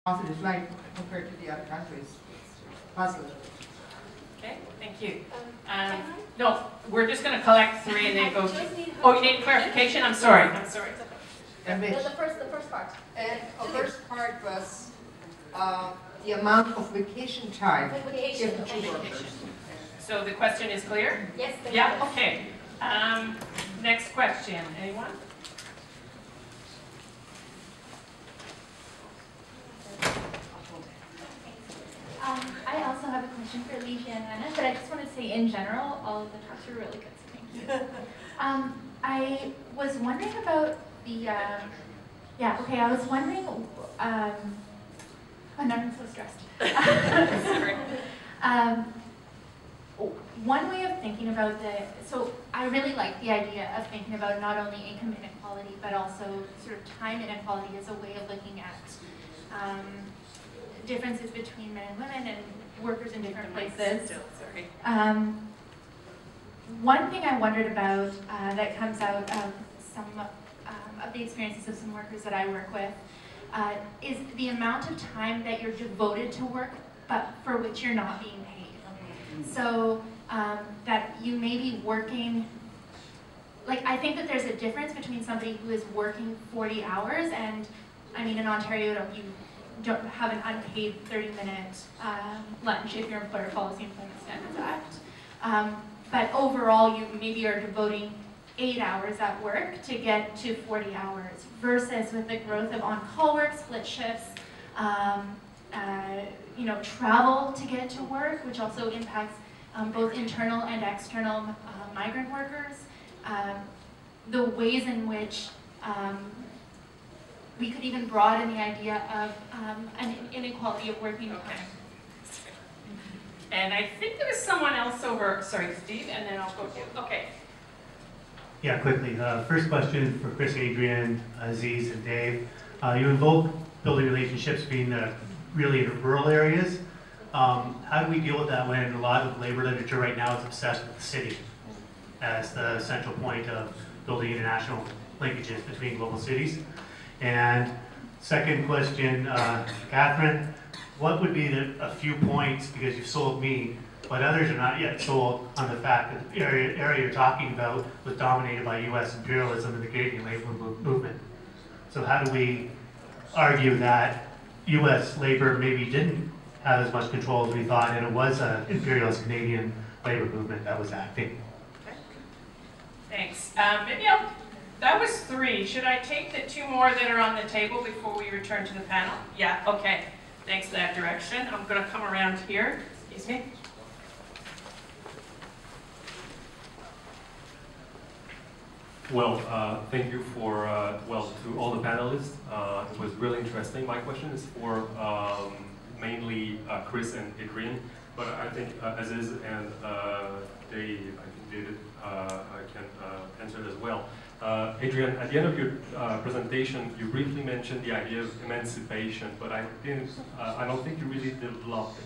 quality of life compared to the other countries. Positive. Okay, thank you. No, we're just going to collect three and then go to. Oh, you need clarification? I'm sorry. And The first part. And the first part was the amount of vacation time given to workers. So the question is clear? Yes. Yeah, okay. Next question, anyone? I also have a question for Alicia and Hannah, but I just want to say in general, all of the talks were really good, so thank you. I was wondering about the, I was wondering, oh no, I'm so stressed. Sorry. One way of thinking about so I really like the idea of thinking about not only income inequality, but also sort of time inequality as a way of looking at differences between men and women and workers in different places. One thing I wondered about that comes out of some of the experiences of some workers that I work with is the amount of time that you're devoted to work, but for which you're not being paid. So that you may be working, like I think that there's a difference between somebody who is working 40 hours and, I mean in Ontario you don't have an unpaid 30-minute lunch if your employer follows the Employment Standards Act. But overall, you maybe are devoting 8 hours at work to get to 40 hours, versus with the growth of on-call work, split shifts, travel to get to work, which also impacts both internal and external migrant workers. The ways in which we could even broaden the idea of an inequality of working time. And I think there was someone else over, sorry, Steve, and then I'll go to you. Okay. Yeah, quickly. First question for Chris, Adrian, Aziz, and Dave. You invoke building relationships being really in rural areas. How do we deal with that when a lot of labor literature right now is obsessed with the city as the central point of building international linkages between global cities? And second question, Catherine, what would be a few points, because you've sold me, but others are not yet sold, on the fact that the area you're talking about was dominated by U.S. imperialism and the Canadian labor movement? So how do we argue that U.S. labor maybe didn't have as much control as we thought, and it was an imperialist Canadian labor movement that was acting? Okay. Thanks. That was three. Should I take the two more that are on the table before we return to the panel? Yeah, okay. Thanks for that direction. I'm going to come around here. Excuse me. Well, thank you for, to all the panelists. It was really interesting. My question is for mainly Chris and Adrian, but I think Aziz and Dave, I think David, I can answer it as well. Adrian, at the end of your presentation, you briefly mentioned the idea of emancipation, but I don't think you really developed it.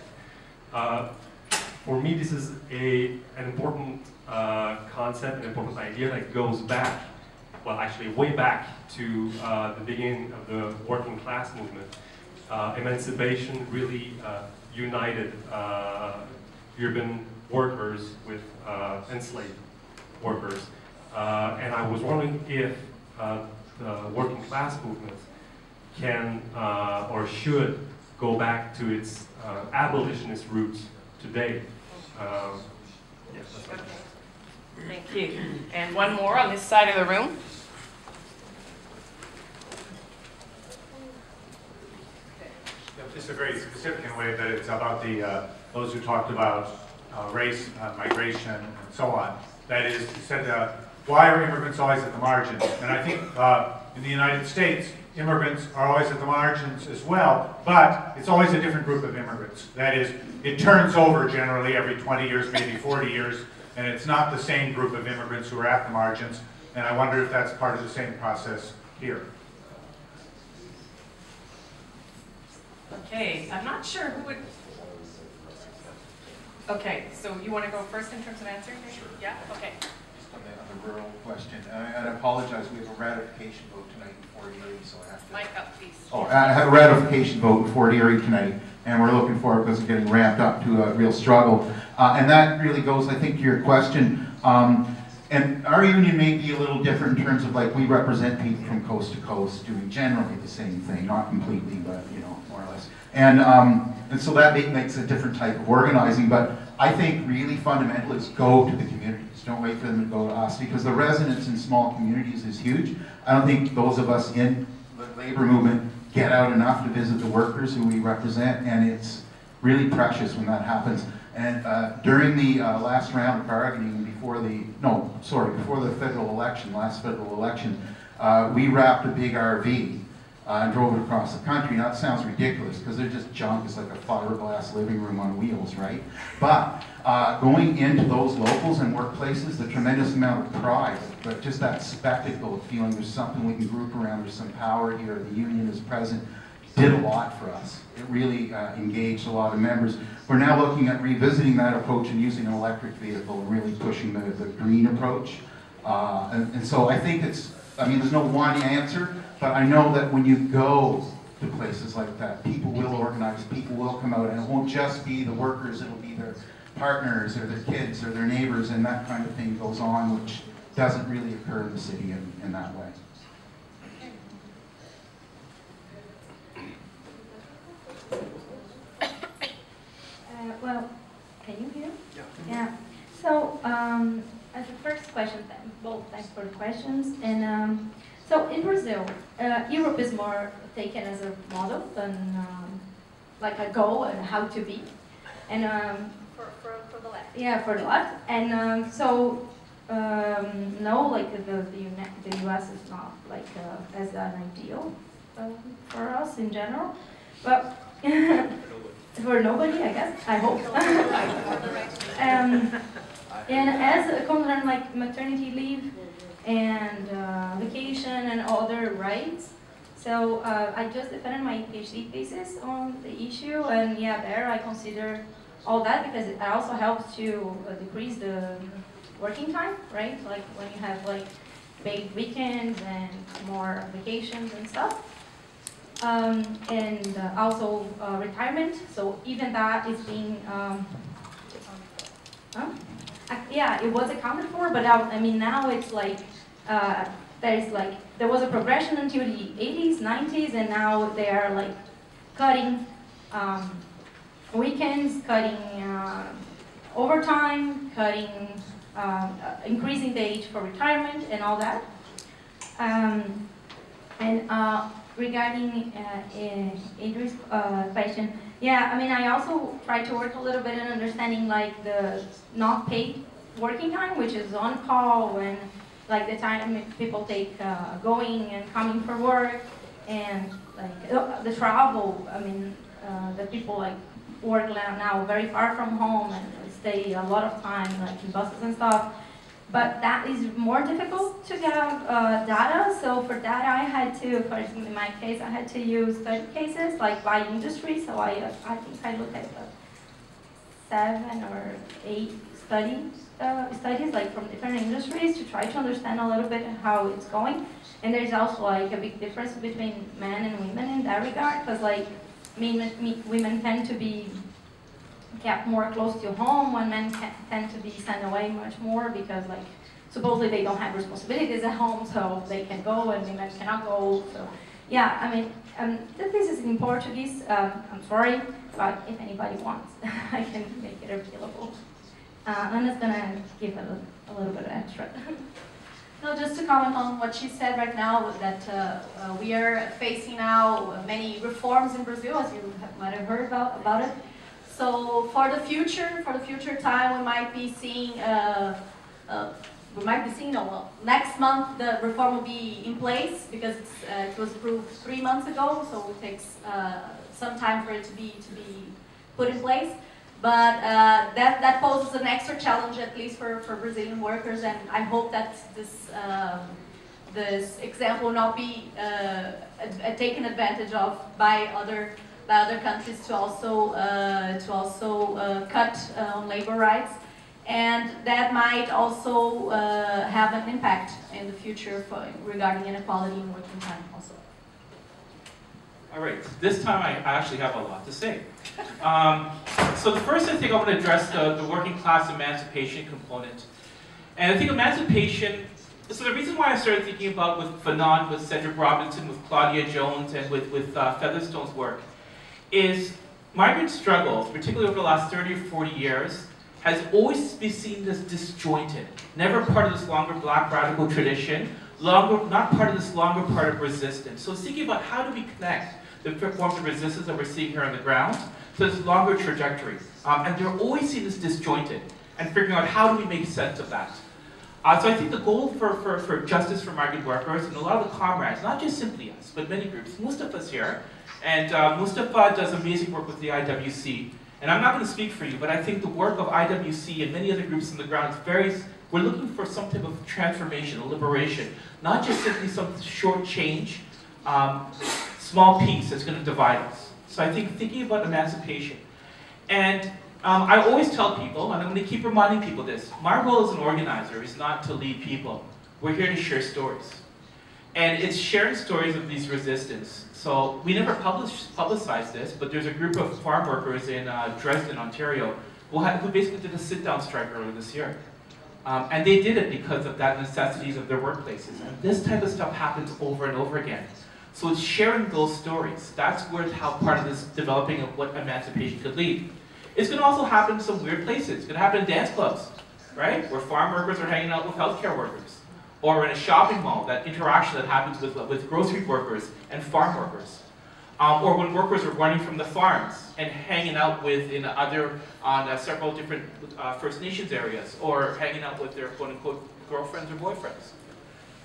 For me, this is an important concept, an important idea that goes back, well, actually way back to the beginning of the working class movement. Emancipation really united urban workers with enslaved workers. And I was wondering if the working class movement can or should go back to its abolitionist roots today. Yes, that's right. Thank you. And one more on this side of the room. Just a very specific in a way that it's about the those who talked about race, migration, and so on. That is, you said, why are immigrants always at the margins? And I think in the United States, immigrants are always at the margins as well, but it's always a different group of immigrants. That is, it turns over generally every 20 years, maybe 40 years, and it's not the same group of immigrants who are at the margins. And I wonder if that's part of the same process here. Okay, I'm not sure who would. Okay, so you want to go first in terms of answering? Sure. Yeah, okay. on the rural question. And I apologize, we have a ratification vote tonight in Fort Erie, so I have to... Mic up, please. Oh, I have a ratification vote in Fort Erie tonight, and we're looking forward because it's getting ramped up to a real struggle. And that really goes, I think, to your question. And our union may be a little different in terms of, like, we represent people from coast to coast doing generally the same thing, not completely, but, you know, more or less. And so that makes a different type of organizing, but I think really fundamental is go to the communities. Don't wait for them to go to us, because the resonance in small communities is huge. I don't think those of us in the labor movement get out enough to visit the workers who we represent, and it's really precious when that happens. And during the last round of bargaining before the federal election, last federal election, we wrapped a big RV and drove it across the country. Now, that sounds ridiculous because they're just junk. It's like a fiberglass living room on wheels, right? But going into those locals and workplaces, the tremendous amount of pride, but just that spectacle of feeling there's something we can group around, there's some power here, the union is present, did a lot for us. It really engaged a lot of members. We're now looking at revisiting that approach and using an electric vehicle and really pushing the green approach. And so I think there's no one answer, but I know that when you go to places like that, people will organize, people will come out, and it won't just be the workers, it'll be their partners or their kids or their neighbors, and that kind of thing goes on, which doesn't really occur in the city in that way. Well, can you hear? Yeah. So, as the first question, well, thanks for the questions. And so in Brazil, Europe is more taken as a model than like a goal and how to be. And for the left. Yeah, for the left. And no, like the U.S. is not like as an ideal for us in general, but. For nobody, I guess. I hope. And as a concern like maternity leave and vacation and other rights, so I just defended my PhD thesis on the issue, and yeah, there I consider all that because it also helps to decrease the working time, right? Like when you have like big weekends and more vacations and stuff. And also retirement, so even that is being, yeah, it was accounted for, but I mean now it's like, there was a progression until the 80s, 90s, and now they are like cutting weekends, cutting overtime, cutting, increasing the age for retirement and all that. Regarding Adrian's question, yeah, I mean, I also try to work a little bit in understanding like the not paid working time, which is on call when like the time people take going and coming for work, and like the travel. I mean, the people like work now very far from home and stay a lot of time like in buses and stuff. But that is more difficult to get data. So for data, I had to, for example, in my case, I had to use study cases like by industry. So I think I looked at 7 or 8 studies like from different industries to try to understand a little bit how it's going. And there's also like a big difference between men and women in that regard, because like women tend to be kept more close to home, when men tend to be sent away much more because like supposedly they don't have responsibilities at home, so they can go and women cannot go. So yeah, I mean, this is in Portuguese. I'm sorry, but if anybody wants, I can make it available. I'm just gonna give a little bit of extra. No, just to comment on what she said right now, that we are facing now many reforms in Brazil, as you might have heard about it. So for the future time, we might be seeing, next month the reform will be in place because it was approved 3 months ago, so it takes some time for it to be put in place. But that poses an extra challenge, at least for Brazilian workers, and I hope that this example will not be taken advantage of by other countries to also cut on labor rights. And that might also have an impact in the future regarding inequality in working time also. All right, this time I actually have a lot to say. So the first, I think I want to address the working class emancipation component. And I think emancipation, so the reason why I started thinking about with Fanon, with Cedric Robinson, with Claudia Jones, and with Featherstone's work, is migrant struggles, particularly over the last 30 or 40 years, has always been seen as disjointed, never part of this longer black radical tradition, not part of this longer part of resistance. So it's thinking about how do we connect the forms of resistance that we're seeing here on the ground to this longer trajectory. And they're always seen as disjointed, and figuring out how do we make sense of that. So I think the goal for justice for migrant workers, and a lot of the comrades, not just simply us, but many groups, Mustafa's here, and Mustafa does amazing work with the IWC. And I'm not going to speak for you, but I think the work of IWC and many other groups on the ground is we're looking for some type of transformation, a liberation, not just simply some short change, small piece that's going to divide us. So I think thinking about emancipation. And I always tell people, and I'm going to keep reminding people this, my role as an organizer is not to lead people. We're here to share stories. And it's sharing stories of these resistance. So we never publicized this, but there's a group of farm workers in Dresden, Ontario, who basically did a sit-down strike earlier this year. And they did it because of that necessities of their workplaces. And this type of stuff happens over and over again. So it's sharing those stories. That's how part of this developing of what emancipation could lead. It's going to also happen in some weird places. It's going to happen in dance clubs, right? Where farm workers are hanging out with healthcare workers. Or in a shopping mall, that interaction that happens with grocery workers and farm workers. Or when workers are running from the farms and hanging out on several different First Nations areas, or hanging out with their quote-unquote girlfriends or boyfriends.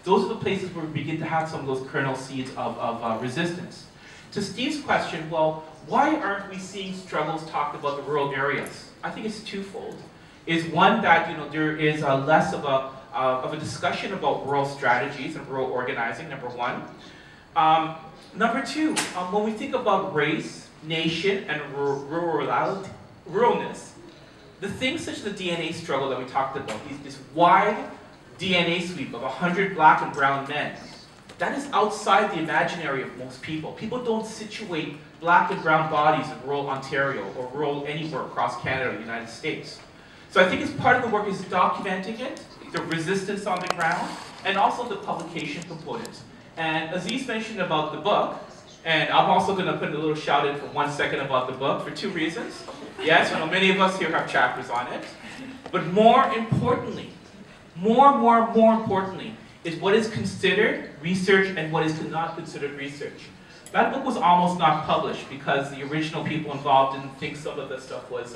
Those are the places where we begin to have some of those kernel seeds of resistance. To Steve's question, well, why aren't we seeing struggles talked about the rural areas? I think it's twofold. Is one that there is less of a discussion about rural strategies and rural organizing, number one. Number two, when we think about race, nation, and ruralness, the things such as the DNA struggle that we talked about, this wide DNA sweep of 100 black and brown men, that is outside the imaginary of most people. People don't situate black and brown bodies in rural Ontario or rural anywhere across Canada or the United States. So I think as part of the work is documenting it, the resistance on the ground, and also the publication component. And Aziz mentioned about the book, and I'm also going to put a little shout in for 1 second about the book for two reasons. Yes, many of us here have chapters on it, but more importantly, more importantly, is what is considered research and what is not considered research. That book was almost not published because the original people involved didn't think some of the stuff was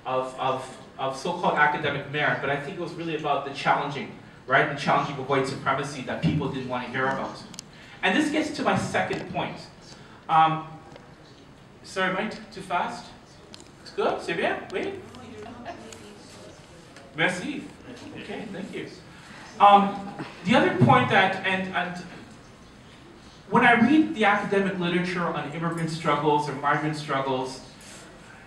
of so-called academic merit, but I think it was really about the challenging, right? The challenging of white supremacy that people didn't want to hear about. And this gets to my second point. Sorry, am I too fast? It's good? C'est bien? Oui? Merci. Okay, thank you. The other point that, and when I read the academic literature on immigrant struggles or migrant struggles,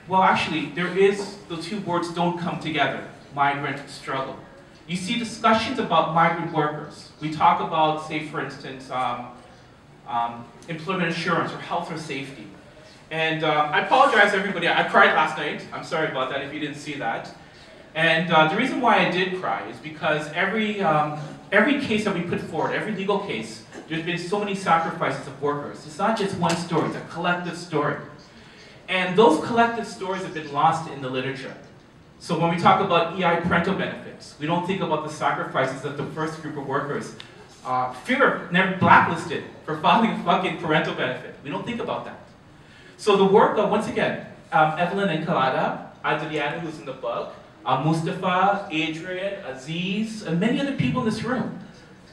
well, actually, the two words don't come together, migrant struggle. You see discussions about migrant workers. We talk about, say, for instance, employment insurance or health or safety. And I apologize, everybody. I cried last night. I'm sorry about that if you didn't see that. And the reason why I did cry is because every case that we put forward, every legal case, there's been so many sacrifices of workers. It's not just one story, it's a collective story. And those collective stories have been lost in the literature. So when we talk about EI parental benefits, we don't think about the sacrifices of the first group of workers. Never blacklisted for filing a fucking parental benefit. We don't think about that. So the work of, once again, Evelyn and Kalada, Adriana, who's in the book, Mustafa, Adrian, Aziz, and many other people in this room.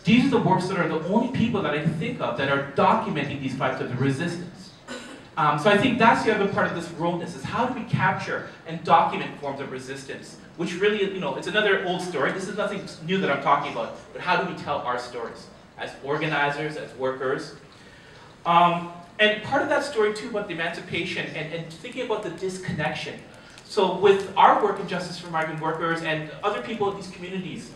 These are the works that are the only people that I can think of that are documenting these types of resistance. So I think that's the other part of this ruralness, is how do we capture and document forms of resistance, which really, it's another old story. This is nothing new that I'm talking about, but how do we tell our stories as organizers, as workers? And part of that story too about the emancipation and thinking about the disconnection. So with our work in justice for migrant workers and other people in these communities,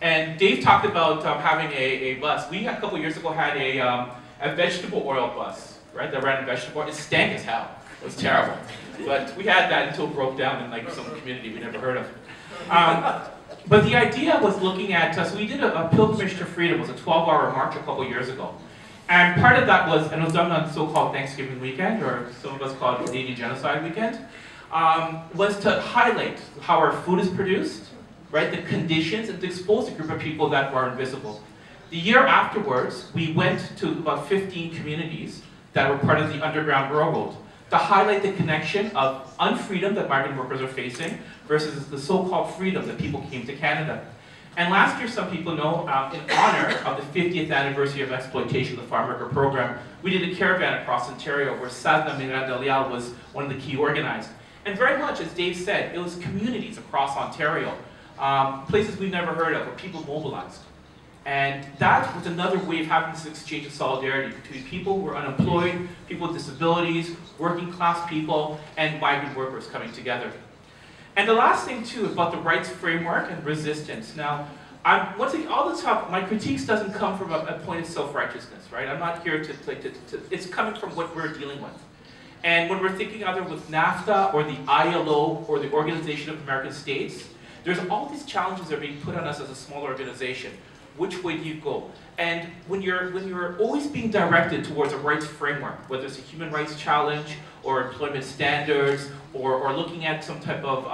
and Dave talked about having a bus. We a couple years ago had a vegetable oil bus, right? That ran a vegetable oil. It stank as hell. It was terrible. But we had that until it broke down in like some community we never heard of. But the idea was looking at, so we did a pilgrimage to freedom. It was a 12-hour march a couple years ago. And part of that was, and it was done on so-called Thanksgiving weekend, or some of us call it Canadian Genocide weekend, was to highlight how our food is produced, right, the conditions, and to expose a group of people that were invisible. The year afterwards, we went to about 15 communities that were part of the Underground Railroad to highlight the connection of unfreedom that migrant workers are facing versus the so-called freedom that people came to Canada. And last year, some people know, in honor of the 50th anniversary of exploitation of the farm worker program, we did a caravan across Ontario where Sadna Miranda Leal was one of the key organized. And very much, as Dave said, it was communities across Ontario, places we've never heard of, where people mobilized. And that was another way of having this exchange of solidarity between people who were unemployed, people with disabilities, working class people, and migrant workers coming together. And the last thing too about the rights framework and resistance. Now, once again, all the time, my critiques doesn't come from a point of self-righteousness, right? I'm not here it's coming from what we're dealing with. And when we're thinking either with NAFTA or the ILO or the Organization of American States, there's all these challenges that are being put on us as a small organization. Which way do you go? And when you're always being directed towards a rights framework, whether it's a human rights challenge or employment standards or looking at some type of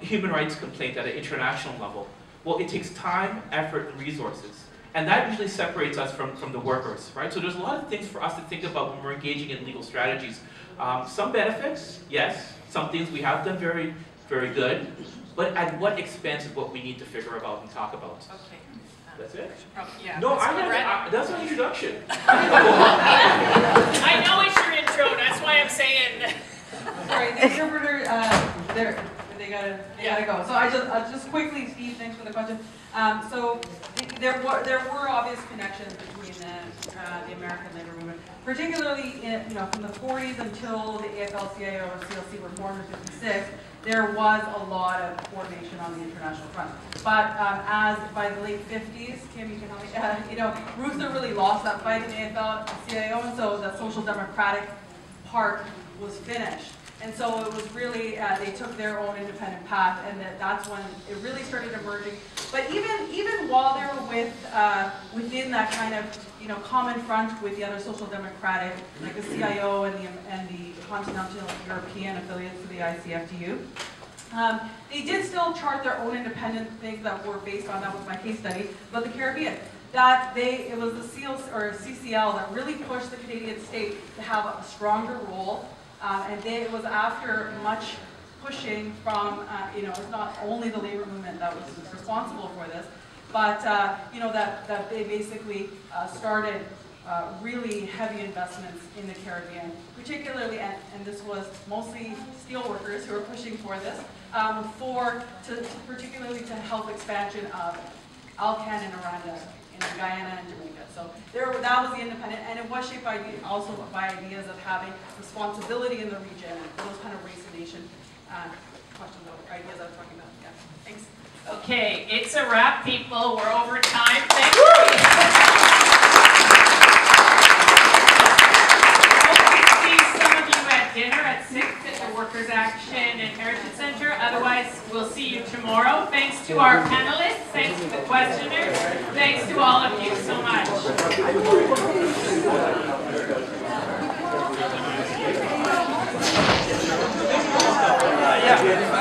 human rights complaint at an international level, well, it takes time, effort, and resources. And that usually separates us from the workers, right? So there's a lot of things for us to think about when we're engaging in legal strategies. Some benefits, yes. Some things we have done very, very good. But at what expense is what we need to figure about and talk about. Okay. That's it? Yeah, No, that's that's my introduction. I know it's your intro, that's why I'm saying. Sorry, the interpreter, they gotta go. So I'll just quickly, Steve, thanks for the question. So there were obvious connections between the American labor movement, particularly from the 40s until the AFL-CIO or CLC were formed in '56. There was a lot of coordination on the international front. But as by the late 50s, Kim, you can help me, Rooster really lost that fight in AFL-CIO, and so the social democratic part was finished. And so it was really, they took their own independent path, and that's when it really started emerging. But even while they were within that kind of common front with the other social democratic, like the CIO and the continental European affiliates to the ICFDU, they did still chart their own independent things that were based on, that was my case study, about the Caribbean. It was the CCL that really pushed the Canadian state to have a stronger role. And it was after much pushing from, it's not only the labor movement that was responsible for this, but that they basically started really heavy investments in the Caribbean, particularly, and this was mostly steel workers who were pushing for this, particularly to help expansion of Alcan and Aranda in Guyana and Jamaica. So that was the independent, and it was shaped also by ideas of having responsibility in the region and those kind of race and nation questions or ideas I was talking about. Yeah, thanks. Okay, it's a wrap, people. We're over time. Thank you. Dinner at 6 at the Workers' Action and Heritage Center. Otherwise, we'll see you tomorrow. Thanks to our panelists. Thanks to the questioners. Thanks to all of you so much. Yeah.